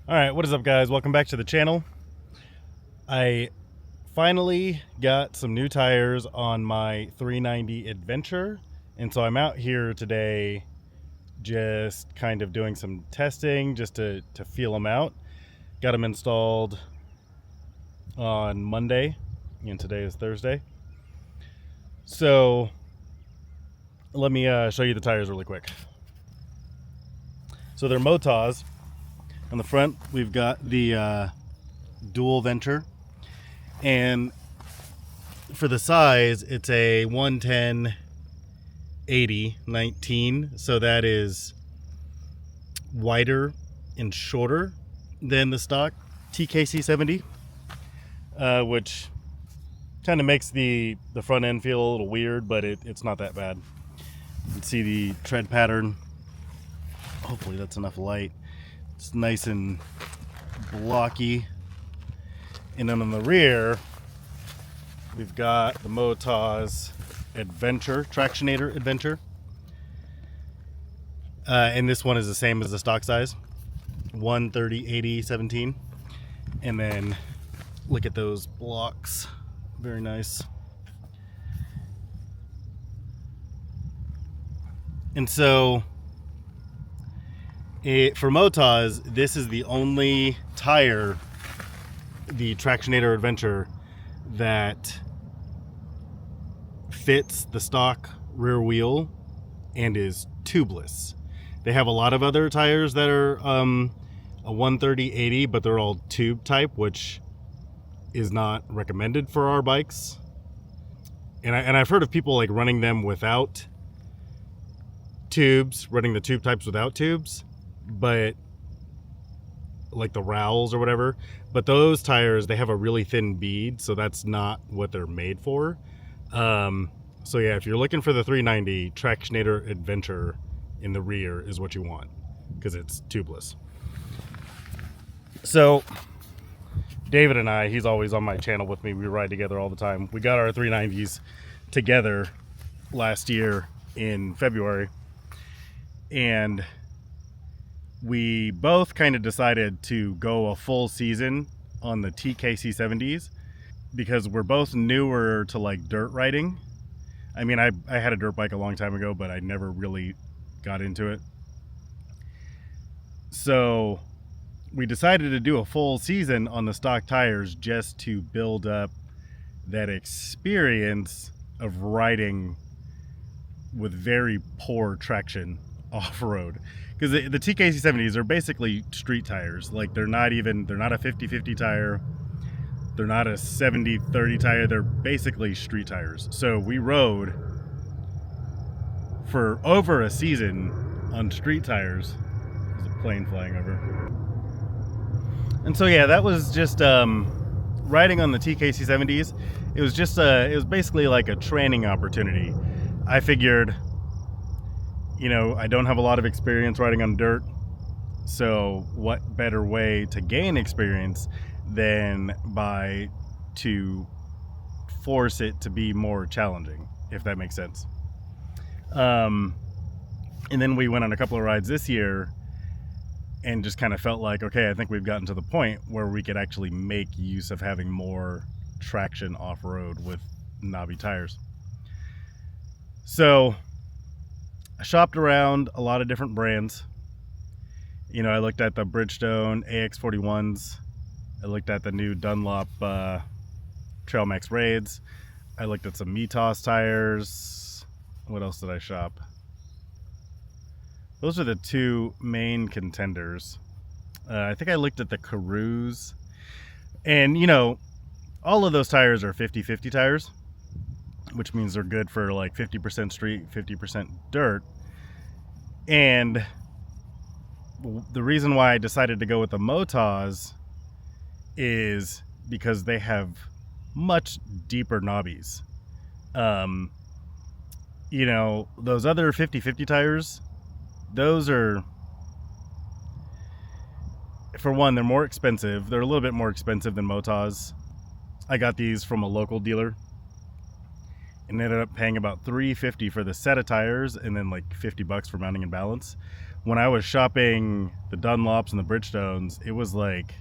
Alright, what is up guys? Welcome back to the channel. I finally got some new tires on my 390 Adventure, and so I'm out here today just kind of doing some testing just to feel them out. Got them installed on Monday, and today is Thursday. So let me show you the tires really quick. So they're Motoz. On the front, we've got the dual venture, and for the size, it's a 110 80 19, so that is wider and shorter than the stock TKC 70, which kind of makes the front end feel a little weird, but it's not that bad. You can see the tread pattern. Hopefully that's enough light. It's nice and blocky. And then on the rear, we've got the Motoz Adventure, Tractionator Adventure. And this one is the same as the stock size, 130 80 17. And then look at those blocks, very nice. And so for Motoz, this is the only tire, the Tractionator Adventure, that fits the stock rear wheel and is tubeless. They have a lot of other tires that are a 130 80, but they're all tube type, which is not recommended for our bikes. And I've heard of people like running them without tubes, running the tube types without tubes, but like the rowels or whatever, but those tires, they have a really thin bead, so that's not what they're made for. So yeah, if you're looking for the 390, Tractionator Adventure in the rear is what you want, because it's tubeless. So David and I, he's always on my channel with me, we ride together all the time. We got our 390s together last year in February, and we both kind of decided to go a full season on the TKC 70s because we're both newer to like dirt riding. I mean, I had a dirt bike a long time ago, but I never really got into it. So we decided to do a full season on the stock tires just to build up that experience of riding with very poor traction off-road. Because the TKC 70s are basically street tires. Like they're not a 50-50 tire. They're not a 70-30 tire. They're basically street tires. So we rode for over a season on street tires. There's a plane flying over. And so yeah, that was just riding on the TKC 70s. It was basically like a training opportunity. I figured, you know, I don't have a lot of experience riding on dirt, so what better way to gain experience than to force it to be more challenging, if that makes sense. And then we went on a couple of rides this year and just kind of felt like, okay, I think we've gotten to the point where we could actually make use of having more traction off-road with knobby tires. So I shopped around a lot of different brands. You know, I looked at the Bridgestone AX41s. I looked at the new Dunlop Trail Max Raids. I looked at some Motoz tires. What else did I shop? Those are the two main contenders. I think I looked at the Carews. And, you know, all of those tires are 50-50 tires, which means they're good for like 50% street, 50% dirt. And the reason why I decided to go with the Motoz is because they have much deeper knobbies. You know, those other 50-50 tires, those are, for one, they're more expensive. They're a little bit more expensive than Motoz. I got these from a local dealer. and ended up paying about $350 for the set of tires and then like $50 for mounting and balance. When I was shopping the Dunlops and the Bridgestones, it was like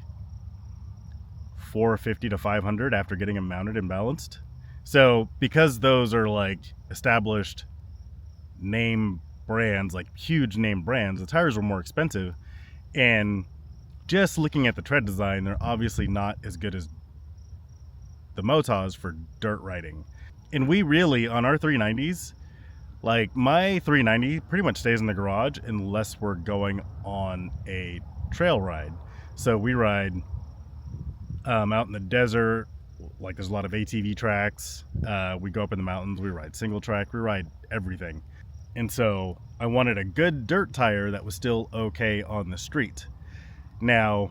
$450 to $500 after getting them mounted and balanced. So because those are like established name brands, like huge name brands, the tires were more expensive. And just looking at the tread design, they're obviously not as good as the Motoz for dirt riding. And we really, on our 390s, like my 390 pretty much stays in the garage unless we're going on a trail ride. So we ride out in the desert, like there's a lot of ATV tracks. We go up in the mountains, we ride single track, we ride everything. And so I wanted a good dirt tire that was still okay on the street. Now,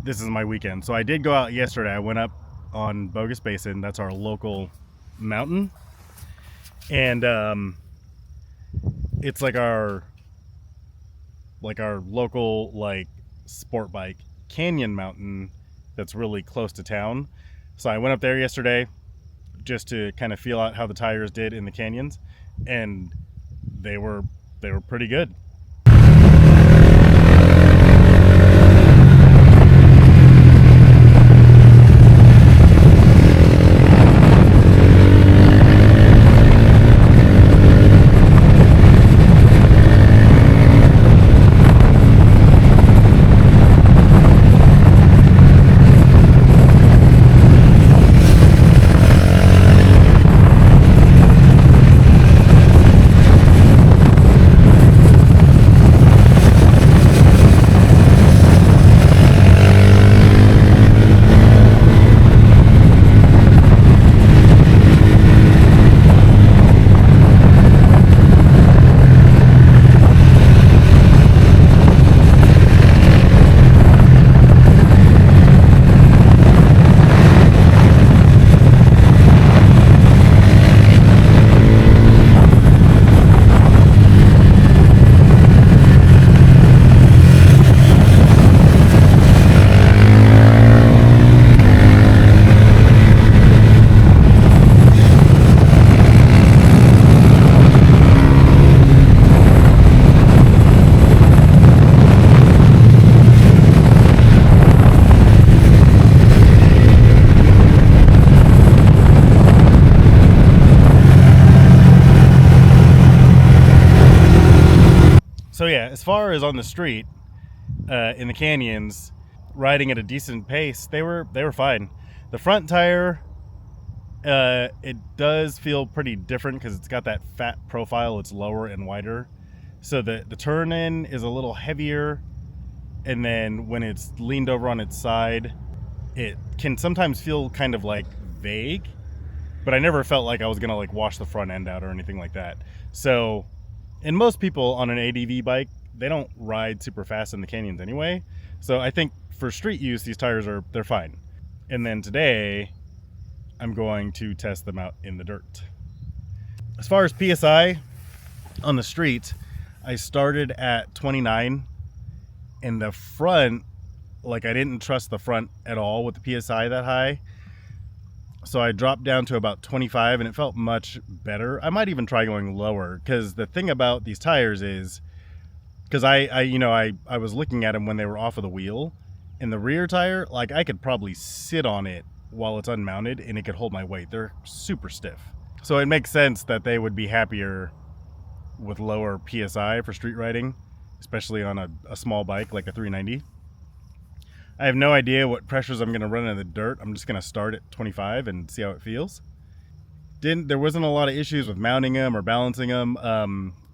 this is my weekend. So I did go out yesterday. I went up on Bogus Basin. That's our local mountain. And it's like our local like sport bike canyon mountain that's really close to town. So I went up there yesterday just to kind of feel out how the tires did in the canyons, and they were pretty good. So yeah, as far as on the street, in the canyons, riding at a decent pace, they were fine. The front tire, it does feel pretty different because it's got that fat profile. It's lower and wider, so the turn in is a little heavier, and then when it's leaned over on its side, it can sometimes feel kind of like vague. But I never felt like I was gonna like wash the front end out or anything like that. So. And most people on an ADV bike, they don't ride super fast in the canyons anyway. So I think for street use, these tires they're fine. And then today, I'm going to test them out in the dirt. As far as PSI on the street, I started at 29. In the front, like I didn't trust the front at all with the PSI that high. So I dropped down to about 25 and it felt much better. I might even try going lower, because the thing about these tires is, because I was looking at them when they were off of the wheel, and the rear tire, like I could probably sit on it while it's unmounted and it could hold my weight. They're super stiff. So it makes sense that they would be happier with lower PSI for street riding, especially on a small bike like a 390. I have no idea what pressures I'm going to run in the dirt. I'm just going to start at 25 and see how it feels. There wasn't a lot of issues with mounting them or balancing them.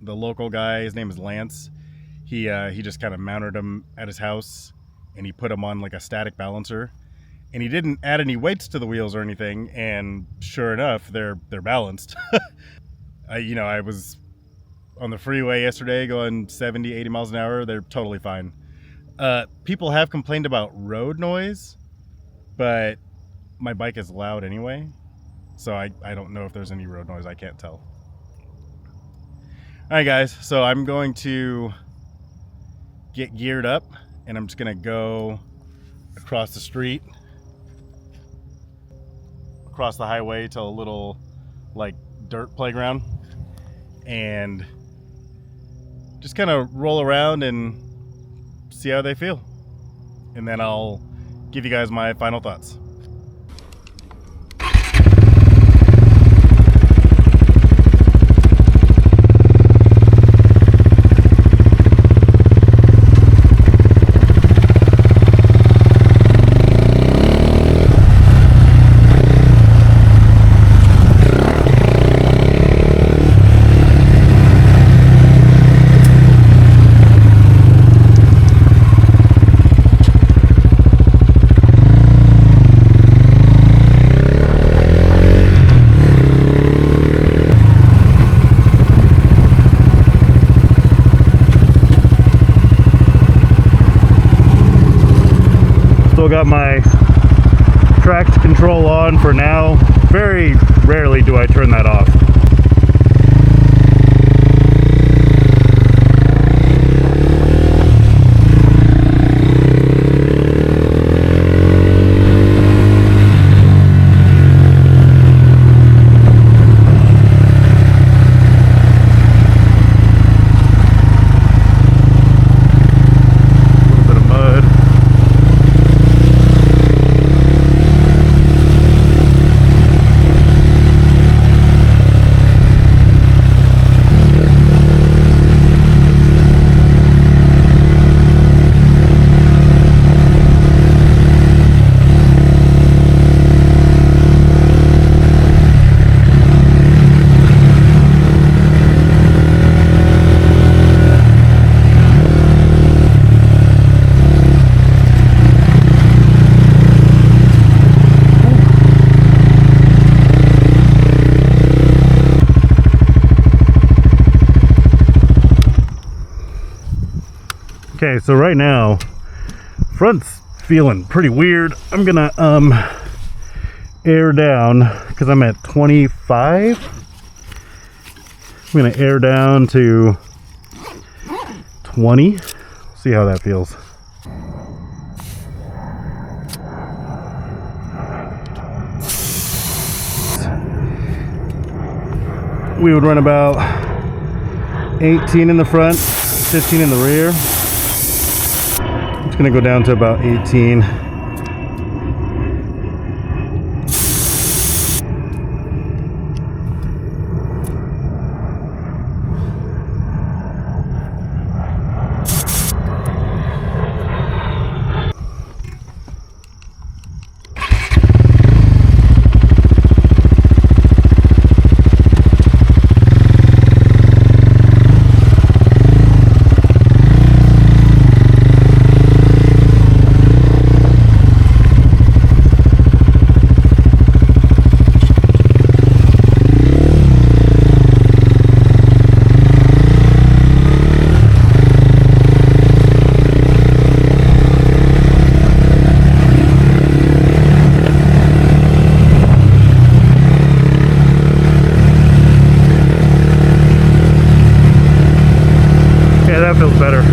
The local guy, his name is Lance, he just kind of mounted them at his house, and he put them on like a static balancer, and he didn't add any weights to the wheels or anything, and sure enough, they're balanced. I was on the freeway yesterday going 70, 80 miles an hour. They're totally fine. People have complained about road noise, but my bike is loud anyway, so I don't know if there's any road noise. I can't tell. Alright guys, so I'm going to get geared up, and I'm just going to go across the street, across the highway to a little like dirt playground, and just kind of roll around and see how they feel. And then I'll give you guys my final thoughts. Still got my traction control on for now. Very rarely do I turn that off. Okay, so right now, front's feeling pretty weird. I'm gonna air down because I'm at 25. I'm gonna air down to 20. See how that feels. We would run about 18 in the front, 15 in the rear. It's gonna go down to about 18. That feels better.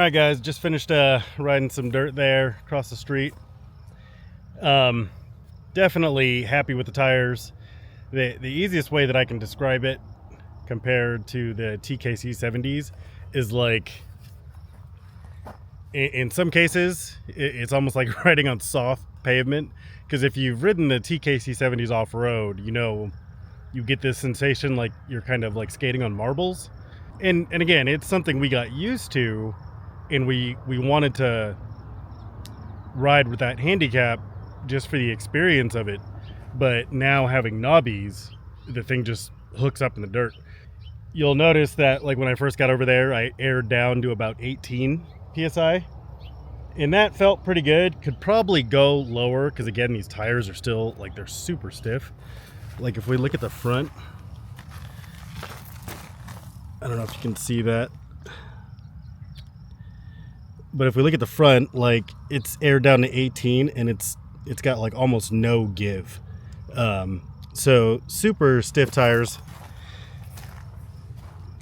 right, guys, just finished riding some dirt there across the street. Definitely happy with the tires. The easiest way that I can describe it compared to the TKC 70s is like, in some cases it's almost like riding on soft pavement, because if you've ridden the TKC 70s off-road, you know, you get this sensation like you're kind of like skating on marbles. And again, it's something we got used to, and we wanted to ride with that handicap just for the experience of it. But now having knobbies, the thing just hooks up in the dirt. You'll notice that like when I first got over there, I aired down to about 18 PSI, and that felt pretty good. Could probably go lower, because again, these tires are still like, they're super stiff. Like if we look at the front, I don't know if you can see that, but if we look at the front, like it's aired down to 18, and it's got like almost no give. So super stiff tires.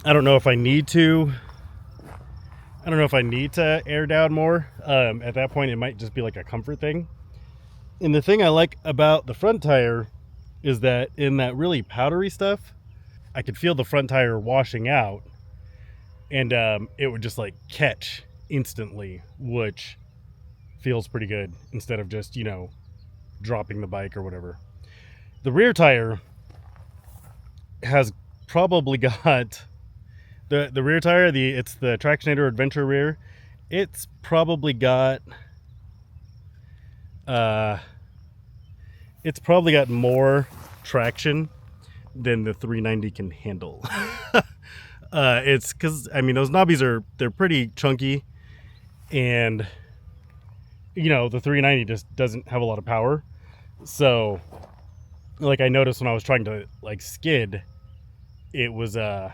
I don't know if I need to air down more. At that point, it might just be like a comfort thing. And the thing I like about the front tire is that in that really powdery stuff, I could feel the front tire washing out, and it would just like catch instantly, which feels pretty good, instead of just, you know, dropping the bike or whatever. The rear tire has probably got the rear tire, it's the Tractionator Adventure rear. It's probably got more traction than the 390 can handle. It's because, I mean, those knobbies they're pretty chunky, and you know, the 390 just doesn't have a lot of power. So like I noticed when I was trying to like skid, it was I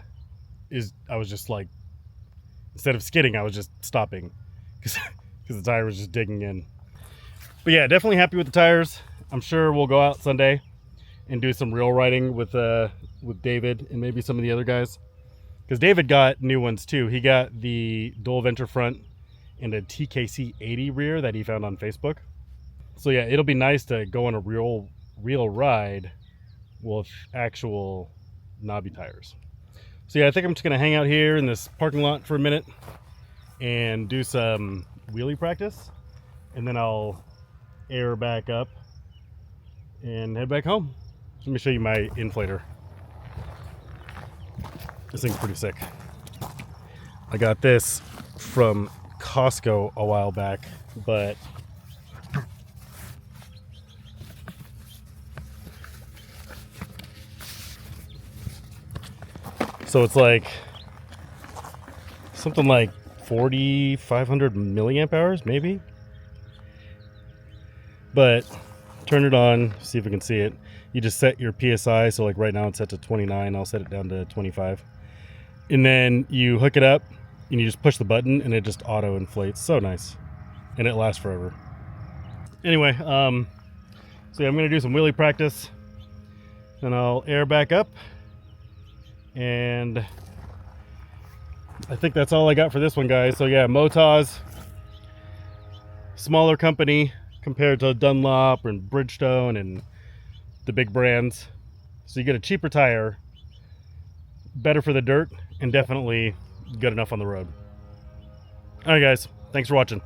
was just like, instead of skidding, I was just stopping because the tire was just digging in. But yeah, definitely happy with the tires. I'm sure we'll go out Sunday and do some real riding with David and maybe some of the other guys, because David got new ones too. He got the dual venter front and a TKC 80 rear that he found on Facebook. So yeah, it'll be nice to go on a real ride with actual knobby tires. So yeah, I think I'm just gonna hang out here in this parking lot for a minute and do some wheelie practice, and then I'll air back up and head back home. Let me show you my inflator. This thing's pretty sick. I got this from Costco a while back, but so it's like something like 4,500 milliamp hours maybe. But turn it on, see if we can see it. You just set your PSI, so like right now it's set to 29. I'll set it down to 25, and then you hook it up and you just push the button and it just auto inflates. So nice, and it lasts forever. Anyway, so yeah, I'm gonna do some wheelie practice, then I'll air back up, and I think that's all I got for this one, guys. So yeah, Motoz, smaller company compared to Dunlop and Bridgestone and the big brands. So you get a cheaper tire, better for the dirt, and definitely good enough on the road. All right, guys, thanks for watching.